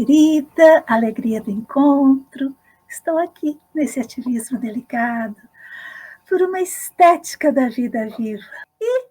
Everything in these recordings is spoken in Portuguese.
querida, alegria do encontro. Estou aqui nesse ativismo delicado por uma estética da vida viva. E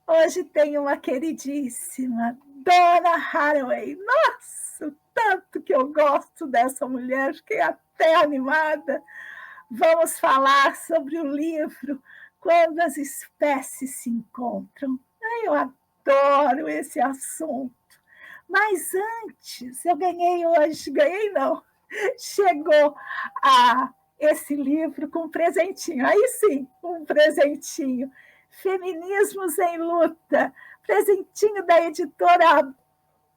hoje tenho uma queridíssima, Donna Haraway. Nossa, o tanto que eu gosto dessa mulher, fiquei até animada. Vamos falar sobre o livro Quando as Espécies se Encontram. Eu adoro esse assunto. Mas antes, eu ganhei hoje, chegou esse livro com um presentinho. Aí sim, um presentinho. Feminismos em Luta, presentinho da editora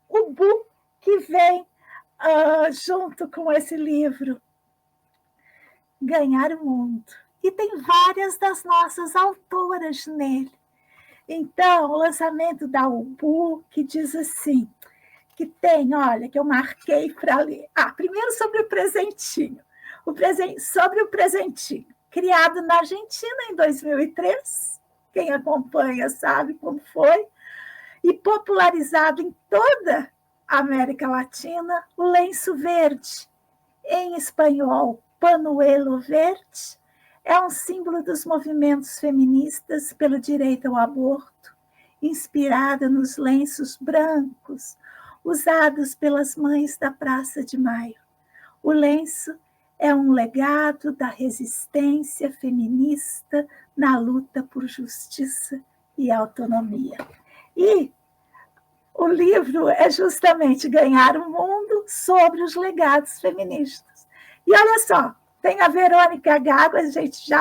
Ubu, que vem junto com esse livro, Ganhar o Mundo. E tem várias das nossas autoras nele. Então, o lançamento da Ubu, que diz assim, que tem, olha, que eu marquei para ler. Primeiro sobre o presentinho. Sobre o presentinho. Criado na Argentina em 2003, quem acompanha sabe como foi, e popularizado em toda a América Latina, o lenço verde, em espanhol, panuelo verde, é um símbolo dos movimentos feministas pelo direito ao aborto, inspirada nos lenços brancos, usados pelas mães da Praça de Maio. O lenço é um legado da resistência feminista na luta por justiça e autonomia. E o livro é justamente Ganhar o Mundo sobre os legados feministas. E olha só, tem a Verônica Gago, a gente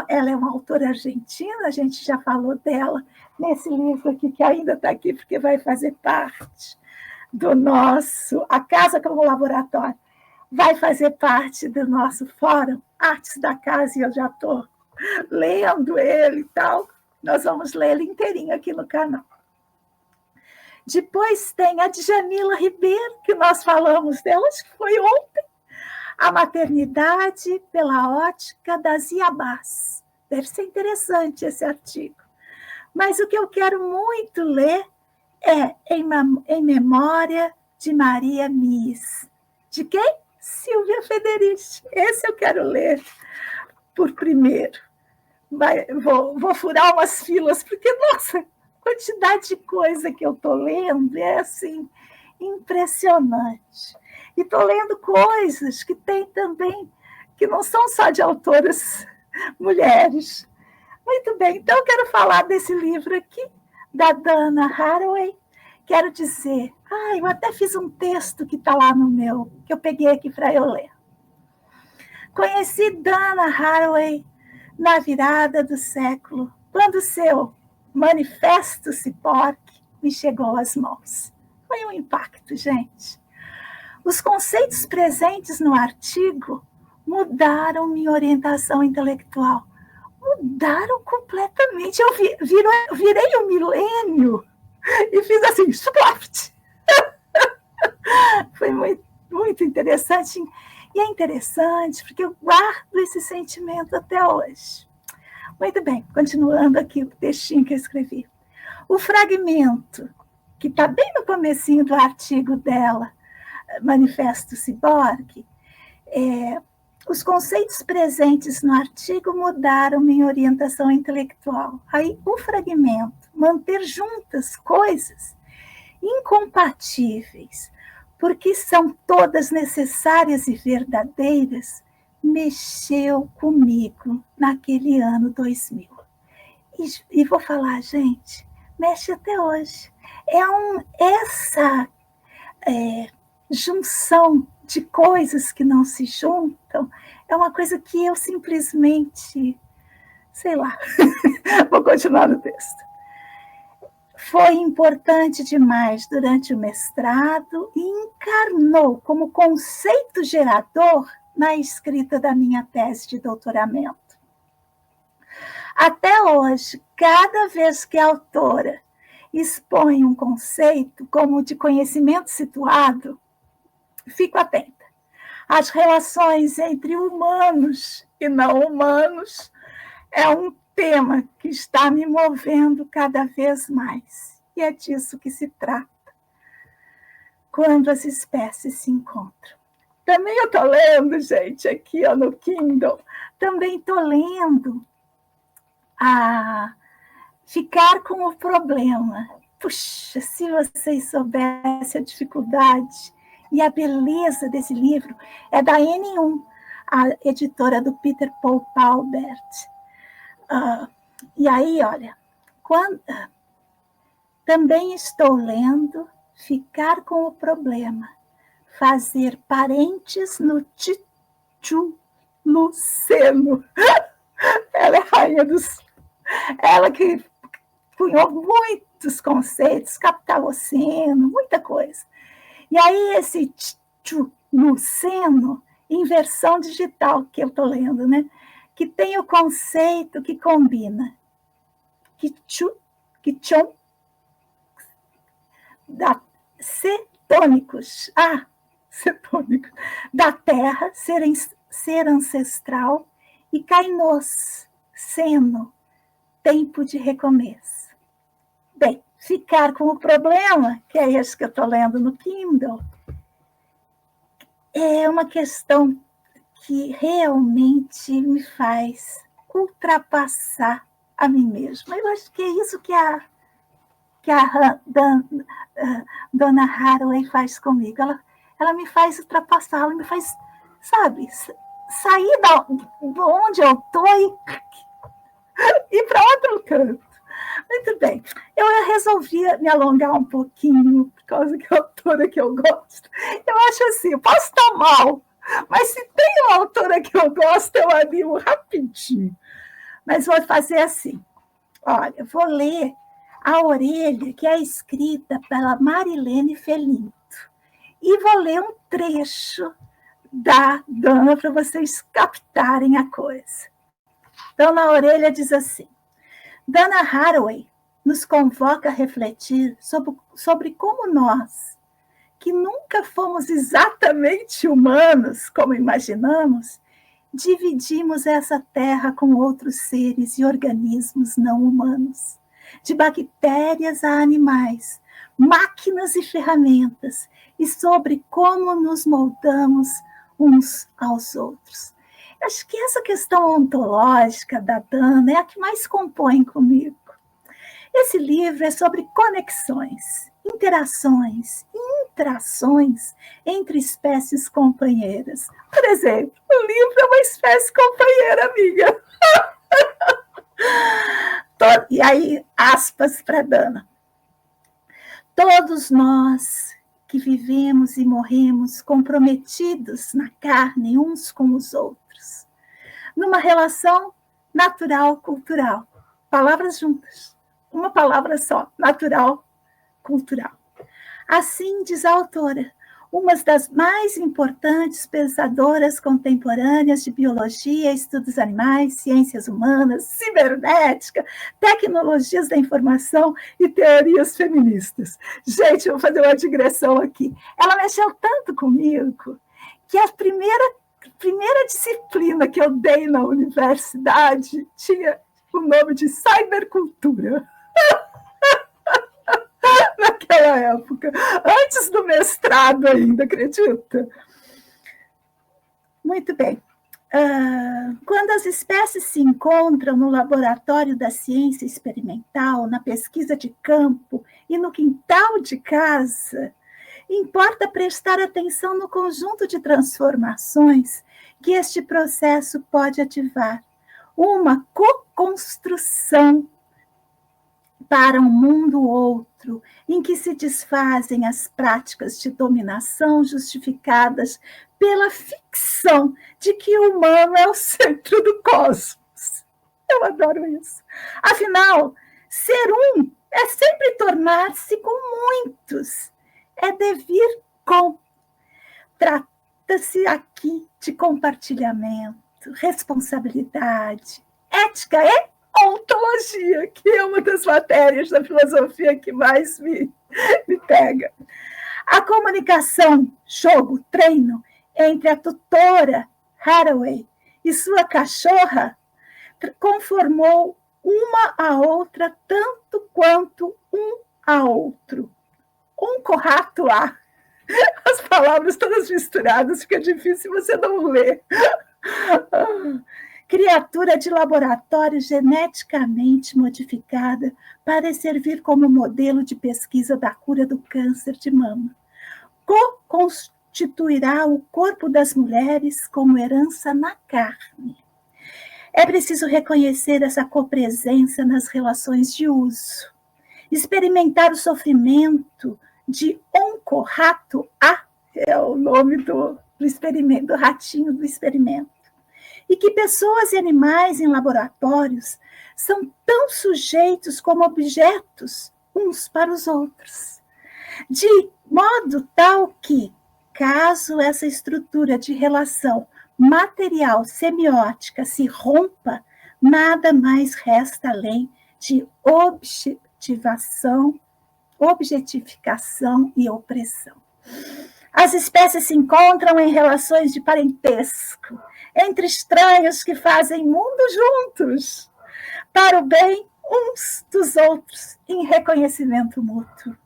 ela é uma autora argentina, a gente já falou dela nesse livro aqui, que ainda está aqui, porque vai fazer parte do nosso... A Casa como Laboratório vai fazer parte do nosso fórum Artes da Casa, e eu já estou lendo ele e tal. Nós vamos ler ele inteirinho aqui no canal. Depois tem a Djanila Ribeiro, que nós falamos dela, acho que foi ontem, A Maternidade pela Ótica das Iabás. Deve ser interessante esse artigo. Mas o que eu quero muito ler é Em Memória de Maria Mies. De quem? Silvia Federici. Esse eu quero ler por primeiro. Vou furar umas filas, porque, nossa, a quantidade de coisa que eu estou lendo é, assim, impressionante. E estou lendo coisas que tem também, que não são só de autoras mulheres. Muito bem, então eu quero falar desse livro aqui, da Donna Haraway. Quero dizer, eu até fiz um texto que está lá no meu, que eu peguei aqui para eu ler. Conheci Donna Haraway na virada do século, quando seu Manifesto Ciporc me chegou às mãos. Foi um impacto, gente. Os conceitos presentes no artigo mudaram minha orientação intelectual. Mudaram completamente. Eu virei um milênio e fiz assim, splaft. Foi muito, muito interessante. E é interessante porque eu guardo esse sentimento até hoje. Muito bem, continuando aqui o textinho que eu escrevi. O fragmento, que está bem no comecinho do artigo dela, Manifesto Ciporc, os conceitos presentes no artigo mudaram minha orientação intelectual. Aí, o fragmento, manter juntas coisas incompatíveis, porque são todas necessárias e verdadeiras, mexeu comigo naquele ano 2000. E vou falar, gente, mexe até hoje. Essa junção de coisas que não se juntam é uma coisa que eu simplesmente, sei lá, vou continuar no texto. Foi importante demais durante o mestrado e encarnou como conceito gerador na escrita da minha tese de doutoramento. Até hoje, cada vez que a autora expõe um conceito como de conhecimento situado, fico atenta. As relações entre humanos e não humanos é um tema que está me movendo cada vez mais. E é disso que se trata. quando as espécies se encontram. Também eu estou lendo, gente, aqui ó, no Kindle, também estou lendo a Ficar com o Problema. Puxa, se vocês soubessem a dificuldade e a beleza desse livro, é da N1, a editora do Peter Paul Paubert. E aí, olha, também estou lendo Ficar com o Problema, fazer parentes no Tchutchuluceno. Ela é rainha dos... Ela que cunhou muitos conceitos, capitaloceno, muita coisa. E aí esse Tchutchuluceno, em versão digital, que eu estou lendo, né? Que tem o conceito que combina Kichon, cetônicos, da terra, ser ancestral, e kainos, seno, tempo de recomeço. Bem, Ficar com o Problema, que é esse que eu estou lendo no Kindle, é uma questão que realmente me faz ultrapassar a mim mesma. Eu acho que é isso que a Donna Haraway faz comigo. Ela me faz ultrapassar, ela me faz, sabe, sair de onde eu estou e ir para outro canto. Muito bem. Eu resolvi me alongar um pouquinho, por causa que é a autora que eu gosto. Eu acho assim, eu posso estar mal, mas se tem uma autora que eu gosto, eu animo rapidinho. Mas vou fazer assim. Olha, vou ler A Orelha, que é escrita pela Marilene Felinto. E vou ler um trecho da Dana para vocês captarem a coisa. Então, na orelha diz assim: Dana Haraway nos convoca a refletir sobre como nós, que nunca fomos exatamente humanos como imaginamos, dividimos essa terra com outros seres e organismos não humanos, de bactérias a animais, máquinas e ferramentas, e sobre como nos moldamos uns aos outros. Acho que essa questão ontológica da Dana é a que mais compõe comigo. Esse livro é sobre conexões, interações e interações entre espécies companheiras. Por exemplo, o livro é uma espécie companheira minha. E aí, aspas para Dana. Todos nós que vivemos e morremos comprometidos na carne uns com os outros, numa relação natural-cultural. Palavras juntas. Uma palavra só, natural-cultural. Assim, diz a autora, uma das mais importantes pensadoras contemporâneas de biologia, estudos animais, ciências humanas, cibernética, tecnologias da informação e teorias feministas. Gente, eu vou fazer uma digressão aqui. Ela mexeu tanto comigo que a primeira disciplina que eu dei na universidade tinha o nome de cybercultura. Naquela época, antes do mestrado ainda, acredita? Muito bem. Quando as espécies se encontram no laboratório da ciência experimental, na pesquisa de campo e no quintal de casa, importa prestar atenção no conjunto de transformações que este processo pode ativar. Uma co-construção para um mundo outro, em que se desfazem as práticas de dominação justificadas pela ficção de que o humano é o centro do cosmos. Eu adoro isso. Afinal, ser um é sempre tornar-se com muitos, é devir com. Trata-se aqui de compartilhamento, responsabilidade, ética e ontologia, que é uma das matérias da filosofia que mais me pega. A comunicação, jogo, treino, entre a tutora Haraway e sua cachorra conformou uma a outra tanto quanto um a outro. Um corrato lá. As palavras todas misturadas, fica difícil você não ler. Criatura de laboratório geneticamente modificada para servir como modelo de pesquisa da cura do câncer de mama. Co-constituirá o corpo das mulheres como herança na carne. É preciso reconhecer essa copresença nas relações de uso. Experimentar o sofrimento de oncorrato A, é o nome do experimento, do ratinho do experimento. E que pessoas e animais em laboratórios são tão sujeitos como objetos uns para os outros. De modo tal que, caso essa estrutura de relação material semiótica se rompa, nada mais resta além de objetificação e opressão. As espécies se encontram em relações de parentesco, entre estranhos que fazem mundo juntos, para o bem uns dos outros, em reconhecimento mútuo.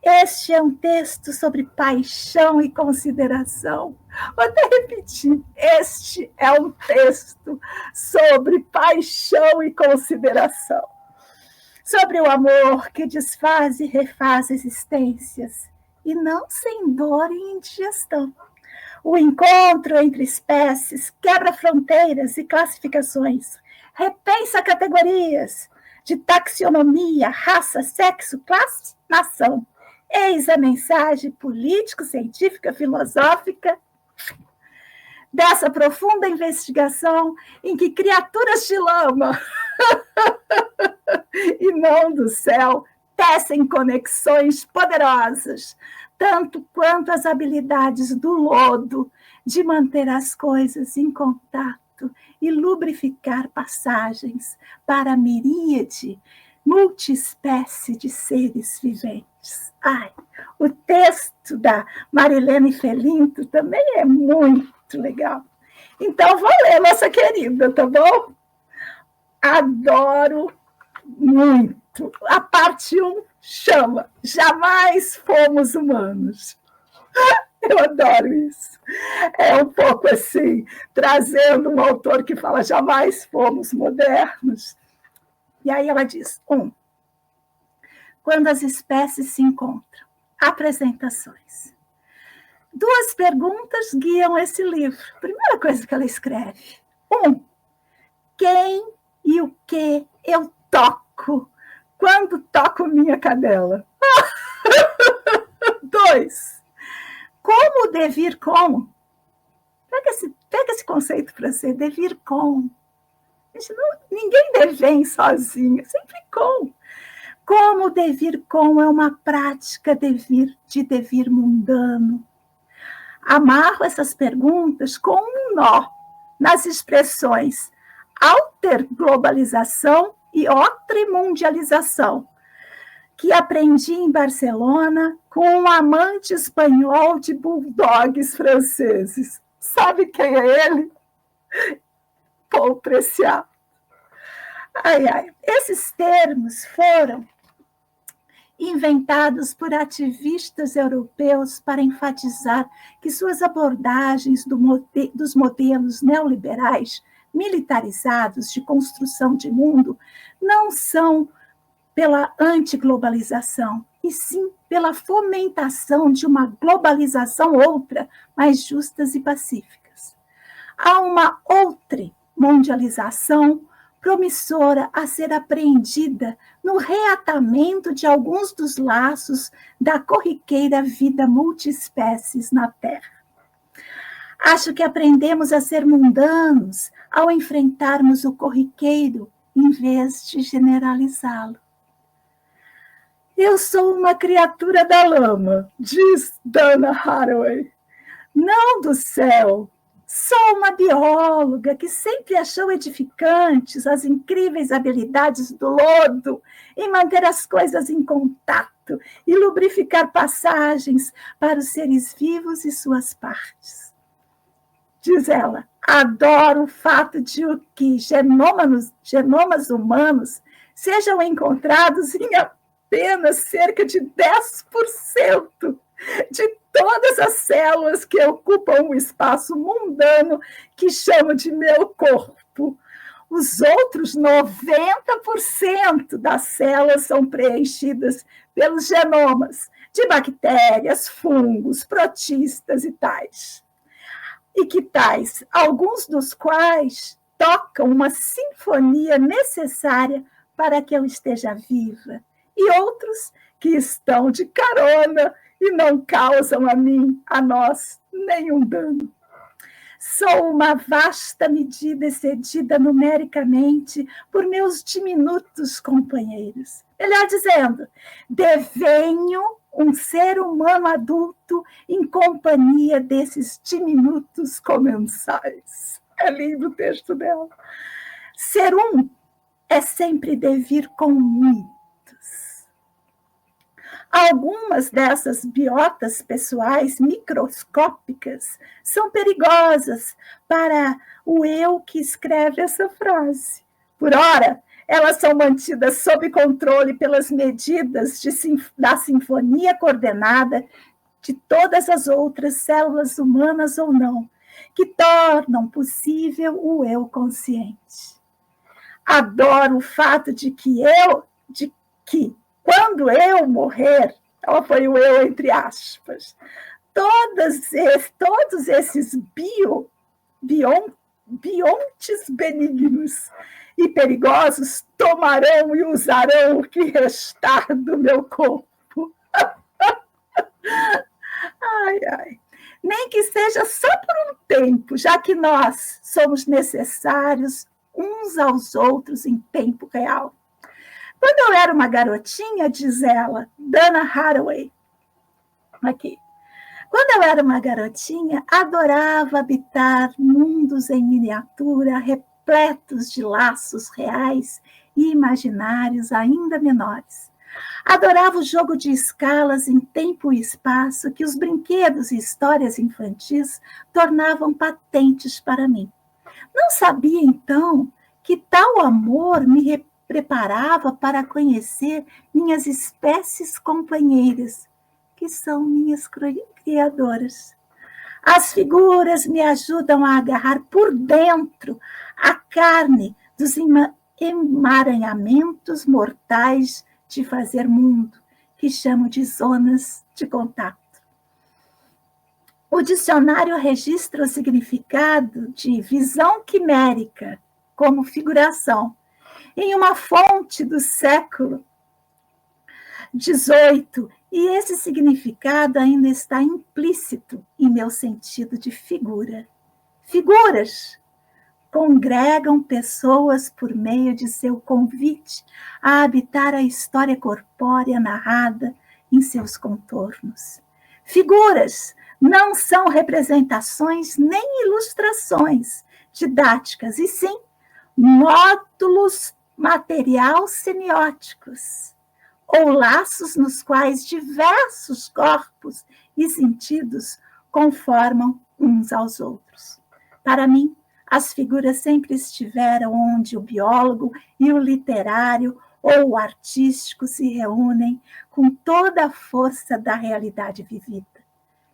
Este é um texto sobre paixão e consideração. Vou até repetir. Este é um texto sobre paixão e consideração. Sobre o amor que desfaz e refaz existências, e não sem dor e indigestão. O encontro entre espécies quebra fronteiras e classificações, repensa categorias de taxonomia, raça, sexo, classe, nação. Eis a mensagem político-científica, filosófica dessa profunda investigação em que criaturas de lama e não do céu tecem conexões poderosas, tanto quanto as habilidades do lodo de manter as coisas em contato e lubrificar passagens para a miríade multiespécie de seres viventes. Ai, o texto da Marilene Felinto também é muito legal. Então, vou ler, nossa querida, tá bom? Adoro muito. A parte 1 chama Jamais Fomos Humanos. Eu adoro isso. É um pouco assim, trazendo um autor que fala jamais fomos modernos. E aí ela diz, 1. Quando as espécies se encontram. Apresentações. 2 perguntas guiam esse livro. Primeira coisa que ela escreve. 1. Quem e o que eu toco quando toco minha cadela? 2. Como devir com? Pega esse conceito para ser devir com. Ninguém devém sozinho, sempre com. Como devir com é uma prática de devir mundano. Amarro essas perguntas com um nó nas expressões alterglobalização e otrimundialização, que aprendi em Barcelona com um amante espanhol de bulldogs franceses. Sabe quem é ele? Paul Preciado. Esses termos foram inventados por ativistas europeus para enfatizar que suas abordagens dos modelos neoliberais militarizados de construção de mundo não são pela antiglobalização, e sim pela fomentação de uma globalização outra, mais justas e pacíficas. Há uma outra mundialização promissora a ser apreendida no reatamento de alguns dos laços da corriqueira vida multiespécies na Terra. Acho que aprendemos a ser mundanos ao enfrentarmos o corriqueiro em vez de generalizá-lo. Eu sou uma criatura da lama, diz Dana Haraway, não do céu. Sou uma bióloga que sempre achou edificantes as incríveis habilidades do lodo em manter as coisas em contato e lubrificar passagens para os seres vivos e suas partes. Diz ela, adoro o fato de que genomas humanos sejam encontrados em apenas cerca de 10% de todas as células que ocupam o espaço mundano que chamo de meu corpo. Os outros 90% das células são preenchidas pelos genomas de bactérias, fungos, protistas e tais. E que tais, alguns dos quais tocam uma sinfonia necessária para que eu esteja viva, e outros que estão de carona e não causam a nós, nenhum dano. Sou uma vasta medida excedida numericamente por meus diminutos companheiros. Melhor dizendo, devenho um ser humano adulto em companhia desses diminutos comensais. É lindo o texto dela. Ser um é sempre devir com muitos. Algumas dessas biotas pessoais microscópicas são perigosas para o eu que escreve essa frase. Por ora, elas são mantidas sob controle pelas medidas da sinfonia coordenada de todas as outras células humanas ou não, que tornam possível o eu consciente. Adoro o fato de que quando eu morrer, ela foi o eu entre aspas, todos esses biontes benignos e perigosos tomarão e usarão o que restar do meu corpo. Ai, ai. Nem que seja só por um tempo, já que nós somos necessários uns aos outros em tempo real. Quando eu era uma garotinha, diz ela, Dana Haraway, aqui. Quando eu era uma garotinha, adorava habitar mundos em miniatura, repletos de laços reais e imaginários ainda menores. Adorava o jogo de escalas em tempo e espaço que os brinquedos e histórias infantis tornavam patentes para mim. Não sabia, então, que tal amor me preparava para conhecer minhas espécies companheiras, que são minhas criadoras. As figuras me ajudam a agarrar por dentro a carne dos emaranhamentos mortais de fazer mundo, que chamo de zonas de contato. O dicionário registra o significado de visão quimérica como figuração, em uma fonte do século XVIII, e esse significado ainda está implícito em meu sentido de figura. Figuras congregam pessoas por meio de seu convite a habitar a história corpórea narrada em seus contornos. Figuras não são representações nem ilustrações didáticas, e sim módulos material semióticos, ou laços nos quais diversos corpos e sentidos conformam uns aos outros. Para mim, as figuras sempre estiveram onde o biólogo e o literário ou o artístico se reúnem com toda a força da realidade vivida.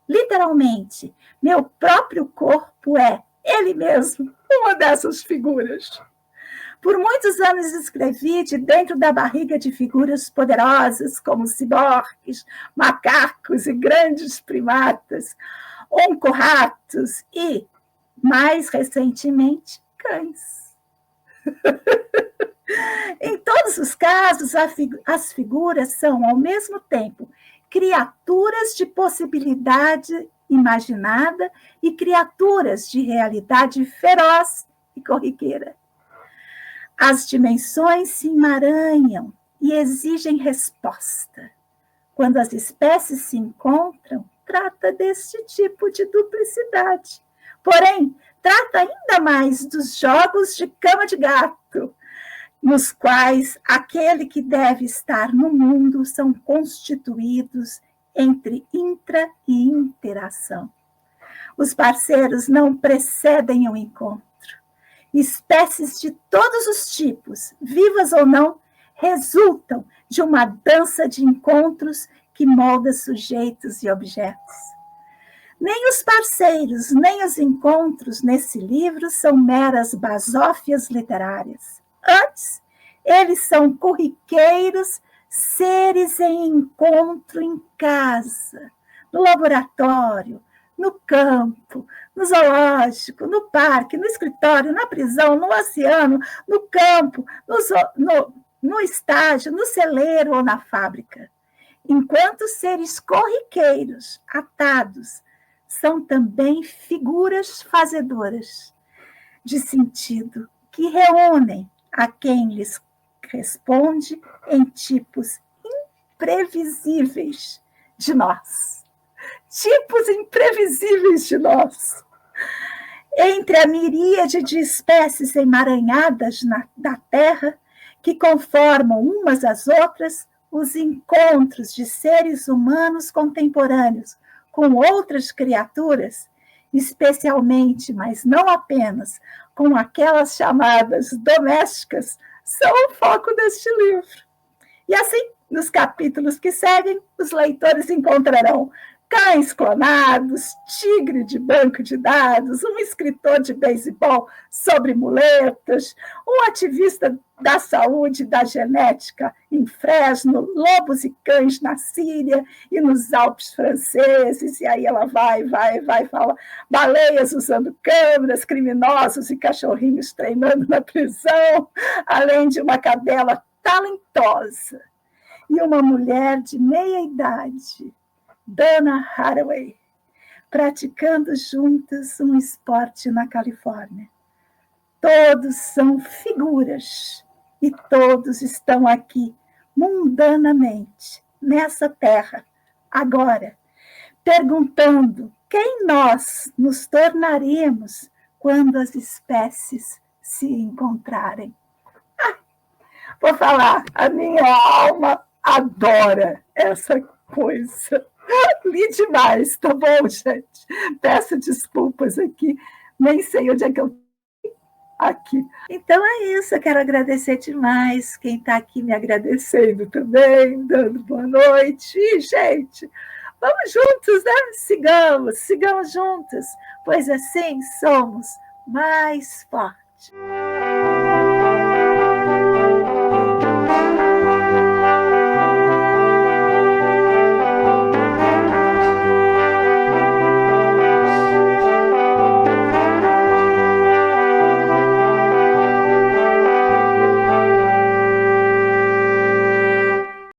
Literalmente, meu próprio corpo é, ele mesmo, uma dessas figuras. Por muitos anos escrevi de dentro da barriga de figuras poderosas como ciborgues, macacos e grandes primatas, oncorratos e, mais recentemente, cães. Em todos os casos, as figuras são, ao mesmo tempo, criaturas de possibilidade imaginada e criaturas de realidade feroz e corriqueira. As dimensões se emaranham e exigem resposta. Quando as espécies se encontram, trata deste tipo de duplicidade. Porém, trata ainda mais dos jogos de cama de gato, nos quais aquele que deve estar no mundo são constituídos entre intra e interação. Os parceiros não precedem o encontro. Espécies de todos os tipos, vivas ou não, resultam de uma dança de encontros que molda sujeitos e objetos. Nem os parceiros, nem os encontros nesse livro são meras basófias literárias. Antes, eles são corriqueiros seres em encontro em casa, no laboratório, no campo, no zoológico, no parque, no escritório, na prisão, no oceano, no campo, no estágio, no celeiro ou na fábrica. Enquanto seres corriqueiros, atados, são também figuras fazedoras de sentido, que reúnem a quem lhes responde em tipos imprevisíveis de nós. Tipos imprevisíveis de nós. Entre a miríade de espécies emaranhadas da Terra, que conformam umas às outras, os encontros de seres humanos contemporâneos com outras criaturas, especialmente, mas não apenas, com aquelas chamadas domésticas, são o foco deste livro. E assim, nos capítulos que seguem, os leitores encontrarão cães clonados, tigre de banco de dados, um escritor de beisebol sobre muletas, um ativista da saúde e da genética em Fresno, lobos e cães na Síria e nos Alpes franceses, e aí ela vai, fala baleias usando câmeras, criminosos e cachorrinhos treinando na prisão, além de uma cadela talentosa e uma mulher de meia idade, Dana Haraway, praticando juntas um esporte na Califórnia. Todos são figuras e todos estão aqui mundanamente, nessa terra, agora, perguntando quem nós nos tornaremos quando as espécies se encontrarem. Vou falar, a minha alma adora essa coisa. Li demais, tá bom, gente? Peço desculpas aqui, nem sei onde é que eu aqui. Então é isso, eu quero agradecer demais quem está aqui me agradecendo também, dando boa noite. E, gente, vamos juntos, né? Sigamos juntos, pois assim somos mais fortes.